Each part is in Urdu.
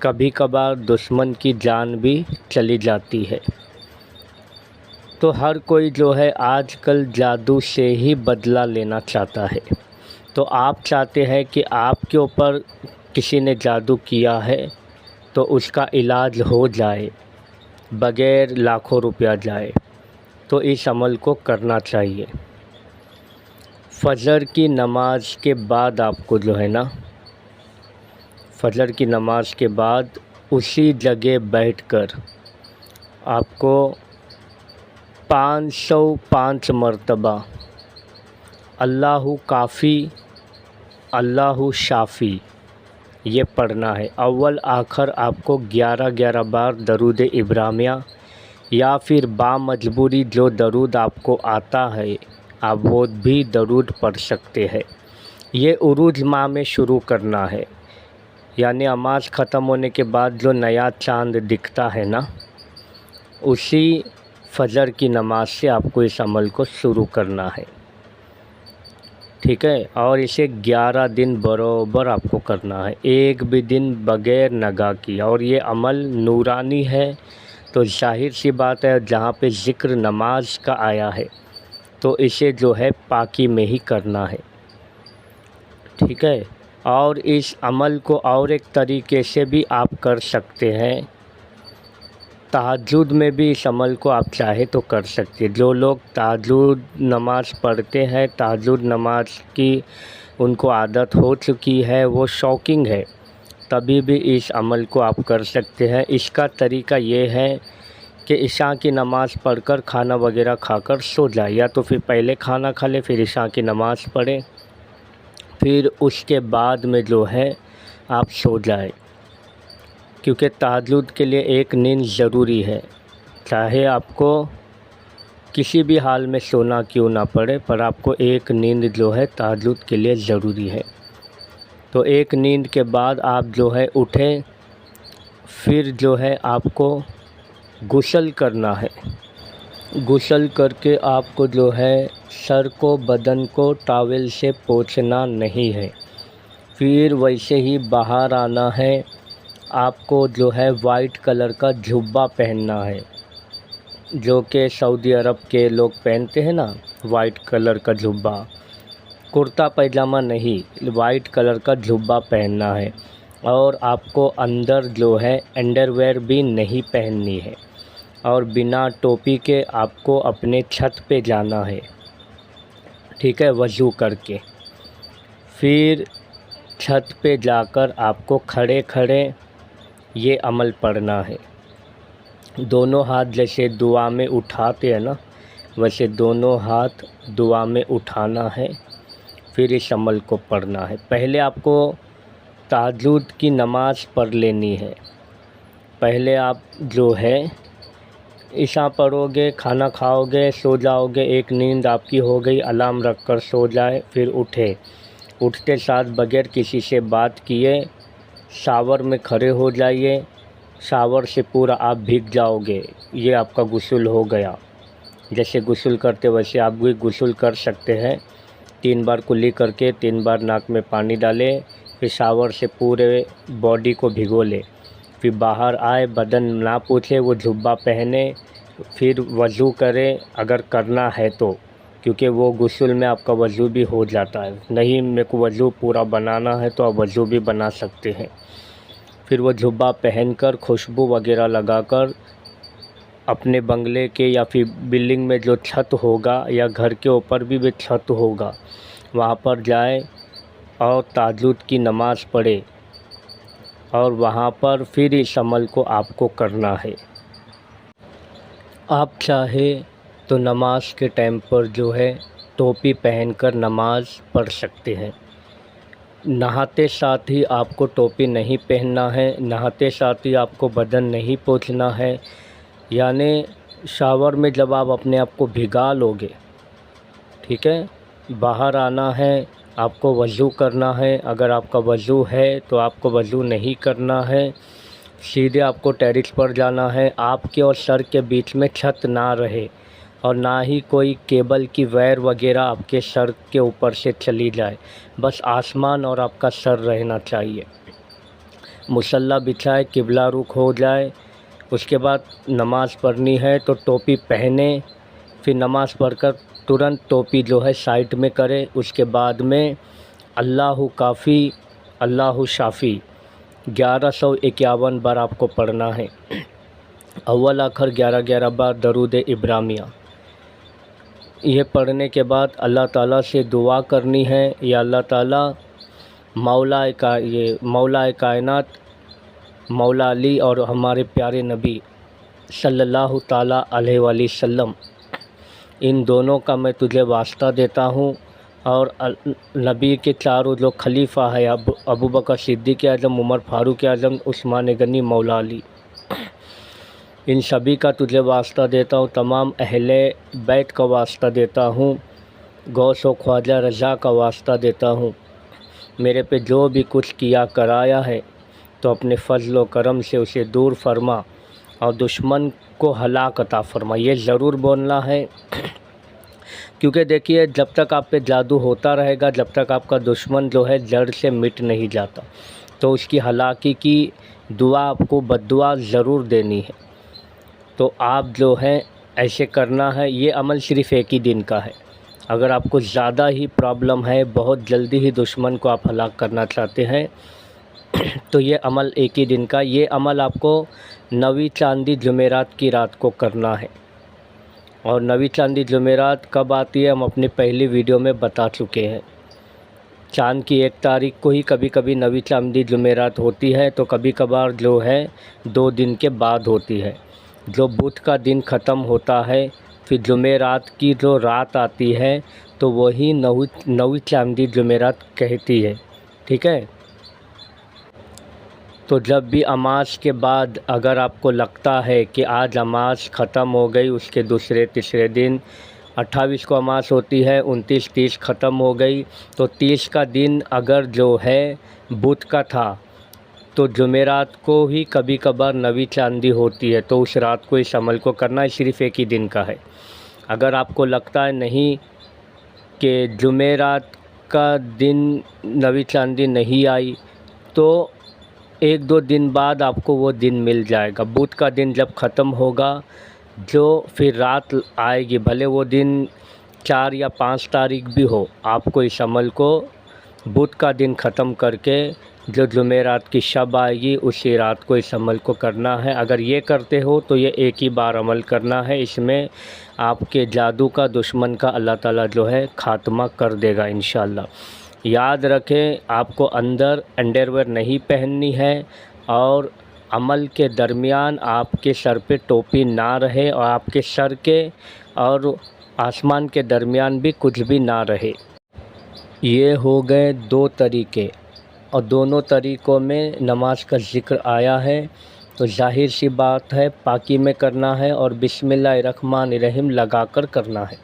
کبھی کبھار دشمن کی جان بھی چلی جاتی ہے۔ تو ہر کوئی جو ہے آج کل جادو سے ہی بدلہ لینا چاہتا ہے۔ تو آپ چاہتے ہیں کہ آپ کے اوپر کسی نے جادو کیا ہے تو اس کا علاج ہو جائے بغیر لاکھوں روپیہ جائے، تو اس عمل کو کرنا چاہیے۔ فجر کی نماز کے بعد آپ کو جو ہے نا، فجر کی نماز کے بعد اسی جگہ بیٹھ کر آپ کو 505 مرتبہ اللہ کافی اللہ شافی یہ پڑھنا ہے۔ اول آخر آپ کو 11 بار درود ابراہیمیہ یا پھر بامجبوری جو درود آپ کو آتا ہے آپ وہ بھی درود پڑھ سکتے ہیں۔ یہ عروج ماہ میں شروع کرنا ہے، یعنی نماز ختم ہونے کے بعد جو نیا چاند دکھتا ہے نا، اسی فجر کی نماز سے آپ کو اس عمل کو شروع کرنا ہے، ٹھیک ہے؟ اور اسے 11 دن برابر آپ کو کرنا ہے، ایک بھی دن بغیر نگاہ کی۔ اور یہ عمل نورانی ہے، تو ظاہر سی بات ہے جہاں پہ ذکر نماز کا آیا ہے تو اسے جو ہے پاکی میں ہی کرنا ہے، ٹھیک ہے؟ اور اس عمل کو اور ایک طریقے سے بھی آپ کر سکتے ہیں، تہجد میں بھی اس عمل کو آپ چاہے تو کر سکتے ہیں۔ جو لوگ تہجد نماز پڑھتے ہیں، تہجد نماز کی ان کو عادت ہو چکی ہے، وہ شوقین ہے، تبھی بھی اس عمل کو آپ کر سکتے ہیں۔ اس کا طریقہ یہ ہے کہ عشاء کی نماز پڑھ کر کھانا وغیرہ کھا کر سو جائے، یا تو پھر پہلے کھانا کھا لے پھر عشاء کی نماز پڑھے، پھر اس کے بعد میں جو ہے آپ سو جائے، کیونکہ تہجد کے لیے ایک نیند ضروری ہے، چاہے آپ کو کسی بھی حال میں سونا کیوں نہ پڑے، پر آپ کو ایک نیند جو ہے تہجد کے لیے ضروری ہے۔ تو ایک نیند کے بعد آپ جو ہے اٹھیں، پھر جو ہے آپ کو غسل کرنا ہے۔ غسل کر کے آپ کو جو ہے سر کو بدن کو ٹاول سے پوچھنا نہیں ہے، پھر ویسے ہی باہر آنا ہے۔ آپ کو جو ہے وائٹ کلر کا جھبا پہننا ہے، جو کہ سعودی عرب کے لوگ پہنتے ہیں نا، وائٹ کلر کا جھبا، کرتا پائجامہ نہیں، وائٹ کلر کا جھبا پہننا ہے۔ اور آپ کو اندر جو ہے انڈر ویئر بھی نہیں پہننی ہے، اور بنا ٹوپی کے آپ کو اپنے چھت پہ جانا ہے، ٹھیک ہے؟ وضو کر کے پھر چھت پہ جا کر آپ کو کھڑے کھڑے یہ عمل پڑھنا ہے۔ دونوں ہاتھ جیسے دعا میں اٹھاتے ہیں نا، ویسے دونوں ہاتھ دعا میں اٹھانا ہے، پھر اس عمل کو پڑھنا ہے۔ پہلے آپ کو تہجد کی نماز پڑھ لینی ہے، پہلے آپ جو ہے عشاء پڑھو گے، کھانا کھاؤ گے، سو جاؤ گے، ایک نیند آپ کی ہو گئی، الارم رکھ کر سو جائے، پھر اٹھتے ساتھ بغیر کسی سے بات کیے شاور میں کھڑے ہو جائیے، شاور سے پورا آپ بھیگ جاؤ گے، یہ آپ کا غسل ہو گیا۔ جیسے غسل کرتے ویسے آپ بھی غسل کر سکتے ہیں، 3 بار کلی کر کے 3 بار ناک میں پانی ڈالے، پھر شاور سے پورے باڈی کو بھگو لے، پھر باہر آئے، بدن نہ پوچھے، وہ جھبا پہنے، پھر وضو کرے اگر کرنا ہے تو، کیونکہ وہ غسل میں آپ کا وضو بھی ہو جاتا ہے۔ نہیں میرے کو وضو پورا بنانا ہے تو آپ وضو بھی بنا سکتے ہیں۔ پھر وہ جھبا پہن کر خوشبو وغیرہ لگا کر اپنے بنگلے کے یا پھر بلڈنگ میں جو چھت ہوگا یا گھر کے اوپر بھی چھت ہوگا وہاں پر جائے اور تہجد کی نماز پڑھے، اور وہاں پر پھر اس عمل کو آپ کو کرنا ہے۔ آپ چاہے تو نماز کے ٹائم پر جو ہے ٹوپی پہن کر نماز پڑھ سکتے ہیں، نہاتے ساتھ ہی آپ کو ٹوپی نہیں پہننا ہے، نہاتے ساتھ ہی آپ کو بدن نہیں پوچھنا ہے، یعنی شاور میں جب آپ اپنے آپ کو بھگا لو گے، ٹھیک ہے، باہر آنا ہے، آپ کو وضو کرنا ہے، اگر آپ کا وضو ہے تو آپ کو وضو نہیں کرنا ہے، سیدھے آپ کو ٹیرس پر جانا ہے، آپ کے اور سر کے بیچ میں چھت نہ رہے، اور نہ ہی کوئی کیبل کی وائر وغیرہ آپ کے سر کے اوپر سے چلی جائے، بس آسمان اور آپ کا سر رہنا چاہیے۔ مصلی بچھائے، قبلہ رخ ہو جائے، اس کے بعد نماز پڑھنی ہے تو ٹوپی پہنے، پھر نماز پڑھ کر ترنت ٹوپی جو ہے سائڈ میں کرے، اس کے بعد میں اللہ کافی اللہ شافی 1151 بار آپ کو پڑھنا ہے، اول آخر 11 بار درود ابراہیمیہ۔ یہ پڑھنے کے بعد اللہ تعالیٰ سے دعا کرنی ہے، یا اللہ تعالیٰ مولا کائنات مولا علی اور ہمارے پیارے نبی صلی اللہ تعالیٰ علیہ وآلہ وسلم، ان دونوں کا میں تجھے واسطہ دیتا ہوں، اور نبی کے چاروں جو خلیفہ ہے ابو بکر صدیق اعظم، عمر فاروق اعظم، عثمان غنی، مولا علی، ان سبھی کا تجھے واسطہ دیتا ہوں، تمام اہل بیت کا واسطہ دیتا ہوں، غوث و خواجہ رضا کا واسطہ دیتا ہوں، میرے پہ جو بھی کچھ کیا کرایا ہے تو اپنے فضل و کرم سے اسے دور فرما اور دشمن کو ہلاک عطا فرما۔ یہ ضرور بولنا ہے، کیونکہ دیکھیے جب تک آپ پہ جادو ہوتا رہے گا، جب تک آپ کا دشمن جو ہے جڑ سے مٹ نہیں جاتا، تو اس کی ہلاکی کی دعا آپ کو بد دعا ضرور دینی ہے۔ تو آپ جو ہے ایسے کرنا ہے، یہ عمل صرف ایک ہی دن کا ہے۔ اگر آپ کو زیادہ ہی پرابلم ہے، بہت جلدی ہی دشمن کو آپ ہلاک کرنا چاہتے ہیں، تو یہ عمل ایک ہی دن کا، یہ عمل آپ کو 9ویں چاندی جمعرات کی رات کو کرنا ہے۔ اور 9ویں چاندی جمعرات کب آتی ہے ہم اپنی پہلی ویڈیو میں بتا چکے ہیں۔ چاند کی 1 تاریخ کو ہی کبھی کبھی 9ویں چاندی جمعرات ہوتی ہے، تو کبھی کبھار جو ہے 2 دن کے بعد ہوتی ہے۔ جو بدھ کا دن ختم ہوتا ہے، پھر جمعرات کی جو رات آتی ہے، تو وہی 9ویں چاندی جمعرات کہتی ہے، ٹھیک ہے۔ تو جب بھی اماس کے بعد اگر آپ کو لگتا ہے کہ آج اماس ختم ہو گئی، اس کے دوسرے تیسرے دن 28 کو اماس ہوتی ہے، 29 30 ختم ہو گئی، تو 30 کا دن اگر جو ہے بدھ کا تھا، تو جمعرات کو ہی کبھی کبھار 9ویں چاندی ہوتی ہے، تو اس رات کو اس عمل کو کرنا ہے، صرف ایک ہی دن کا ہے۔ اگر آپ کو لگتا ہے نہیں کہ جمعرات کا دن 9ویں چاندی نہیں آئی، تو 1-2 دن بعد آپ کو وہ دن مل جائے گا۔ بدھ کا دن جب ختم ہوگا، جو پھر رات آئے گی، بھلے وہ دن 4 یا 5 تاریخ بھی ہو، آپ کو اس عمل کو بدھ کا دن ختم کر کے جو جمعرات کی شب آئے گی، اسی رات کو اس عمل کو کرنا ہے۔ اگر یہ کرتے ہو تو یہ ایک ہی بار عمل کرنا ہے، اس میں آپ کے جادو کا، دشمن کا اللہ تعالیٰ جو ہے خاتمہ کر دے گا انشاءاللہ۔ یاد رکھیں، آپ کو اندر انڈر ویئر نہیں پہننی ہے، اور عمل کے درمیان آپ کے سر پہ ٹوپی نہ رہے، اور آپ کے سر کے اور آسمان کے درمیان بھی کچھ بھی نہ رہے۔ یہ ہو گئے 2 طریقے، اور دونوں طریقوں میں نماز کا ذکر آیا ہے، تو ظاہر سی بات ہے پاکی میں کرنا ہے، اور بسم اللہ الرحمن الرحیم لگا کر کرنا ہے۔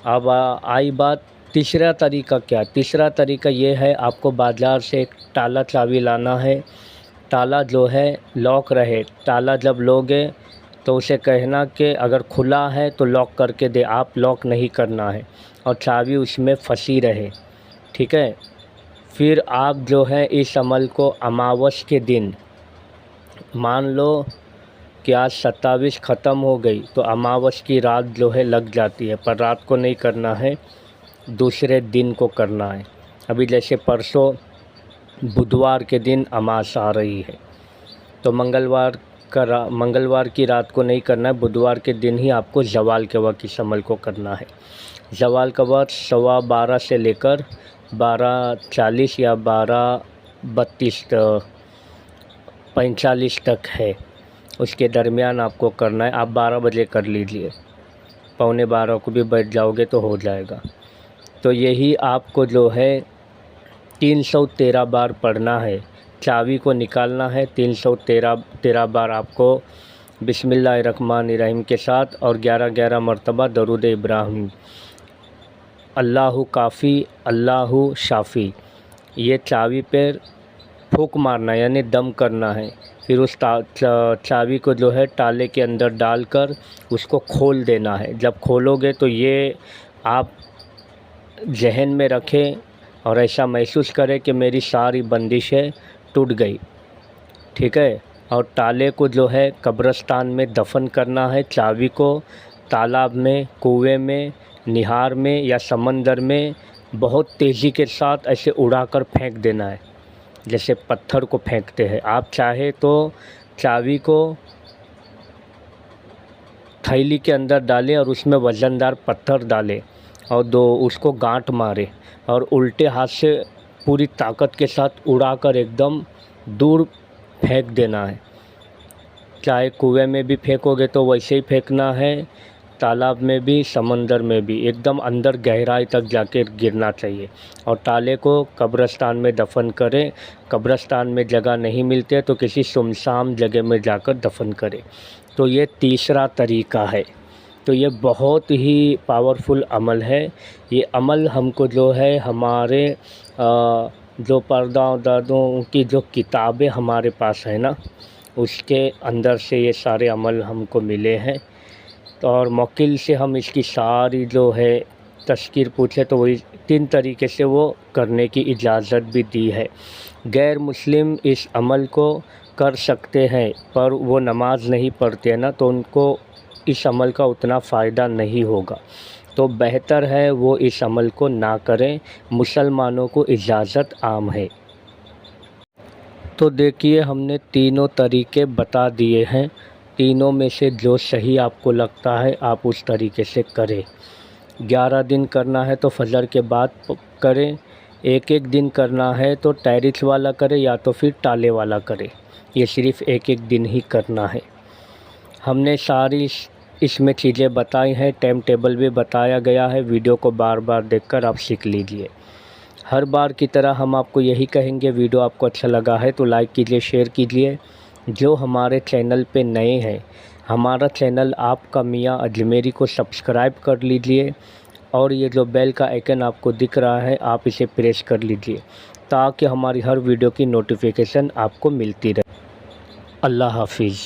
اب آئی بات تیسرا طریقہ کیا؟ تیسرا طریقہ یہ ہے، آپ کو بازار سے ایک تالا چابی لانا ہے، تالا جو ہے لاک رہے، تالا جب لوگے تو اسے کہنا کہ اگر کھلا ہے تو لاک کر کے دے، آپ لاک نہیں کرنا ہے، اور چابی اس میں پھنسی رہے، ٹھیک ہے۔ پھر آپ جو ہے اس عمل کو اماوس کے دن، مان لو کہ آج 27 ختم ہو گئی، تو اماوس کی رات جو ہے لگ جاتی ہے، پر رات کو نہیں کرنا ہے، دوسرے دن کو کرنا ہے۔ ابھی جیسے پرسوں بدھوار کے دن اماس آ رہی ہے، تو منگلوار کی رات کو نہیں کرنا ہے، بدھوار کے دن ہی آپ کو زوال کے وقت اس عمل کو کرنا ہے۔ زوال کا وقت 12:15 سے لے کر 12:40 یا 12:45 تک ہے، اس کے درمیان آپ کو کرنا ہے۔ آپ 12 بجے کر لیجئے، 11:15 کو بھی بیٹھ جاؤ گے تو ہو جائے گا۔ تو یہی آپ کو جو ہے 313 بار پڑھنا ہے، چابی کو نکالنا ہے، 313 بار آپ کو بسم اللہ الرحمن الرحیم کے ساتھ، اور 11 مرتبہ درود ابراہیم، اللہ کافی اللہ شافی، یہ چابی پہ پھونک مارنا ہے، یعنی دم کرنا ہے۔ پھر اس چابی کو جو ہے تالے کے اندر ڈال کر اس کو کھول دینا ہے۔ جب کھولو گے تو یہ آپ ذہن میں رکھیں اور ایسا محسوس کریں کہ میری ساری بندشیں ٹوٹ گئی، ٹھیک ہے. اور تالے کو جو ہے قبرستان میں دفن کرنا ہے. چابی کو تالاب میں، کنویں میں، نہار میں یا سمندر میں بہت تیزی کے ساتھ ایسے اڑا کر پھینک دینا ہے، جیسے پتھر کو پھینکتے ہیں. آپ چاہے تو چابی کو تھیلی کے اندر ڈالیں اور اس میں وزن دار پتھر ڈالیں اور اس کو گانٹھ مارے اور الٹے ہاتھ سے پوری طاقت کے ساتھ اڑا کر ایک دم دور پھینک دینا ہے. چاہے کنویں میں بھی پھینکو گے تو ویسے ہی پھینکنا ہے، تالاب میں بھی، سمندر میں بھی، ایک دم اندر گہرائی تک جا کے گرنا چاہیے. اور تالے کو قبرستان میں دفن کریں. قبرستان میں جگہ نہیں ملتے تو کسی سنسان جگہ میں جا کر دفن کریں. تو یہ تیسرا طریقہ ہے. تو یہ بہت ہی پاورفل عمل ہے. یہ عمل ہم کو جو ہے ہمارے جو پردہ دادوں کی جو کتابیں ہمارے پاس ہیں نا، اس کے اندر سے یہ سارے عمل ہم کو ملے ہیں. اور موکل سے ہم اس کی ساری جو ہے تذکیر پوچھے تو وہی 3 طریقے سے وہ کرنے کی اجازت بھی دی ہے. غیر مسلم اس عمل کو کر سکتے ہیں پر وہ نماز نہیں پڑھتے نا، تو ان کو اس عمل کا اتنا فائدہ نہیں ہوگا. تو بہتر ہے وہ اس عمل کو نہ کریں. مسلمانوں کو اجازت عام ہے. تو دیکھیے ہم نے تینوں طریقے بتا دیے ہیں. تینوں میں سے جو صحیح آپ کو لگتا ہے آپ اس طریقے سے کریں. 11 دن کرنا ہے تو فجر کے بعد کریں. ایک دن کرنا ہے تو ٹیرس والا کرے یا تو پھر تالے والا کرے. یہ صرف ایک دن ہی کرنا ہے. ہم نے ساری اس میں چیزیں بتائی ہیں، ٹائم ٹیبل بھی بتایا گیا ہے. ویڈیو کو بار بار دیکھ کر آپ سیکھ لیجئے. ہر بار کی طرح ہم آپ کو یہی کہیں گے، ویڈیو آپ کو اچھا لگا ہے تو لائک کیجئے، شیئر کیجئے. جو ہمارے چینل پہ نئے ہیں، ہمارا چینل آپ کا میاں اجمیری کو سبسکرائب کر لیجئے اور یہ جو بیل کا آئیکن آپ کو دکھ رہا ہے آپ اسے پریس کر لیجئے تاکہ ہماری ہر ویڈیو کی نوٹیفیکیشن آپ کو ملتی رہے. اللہ حافظ.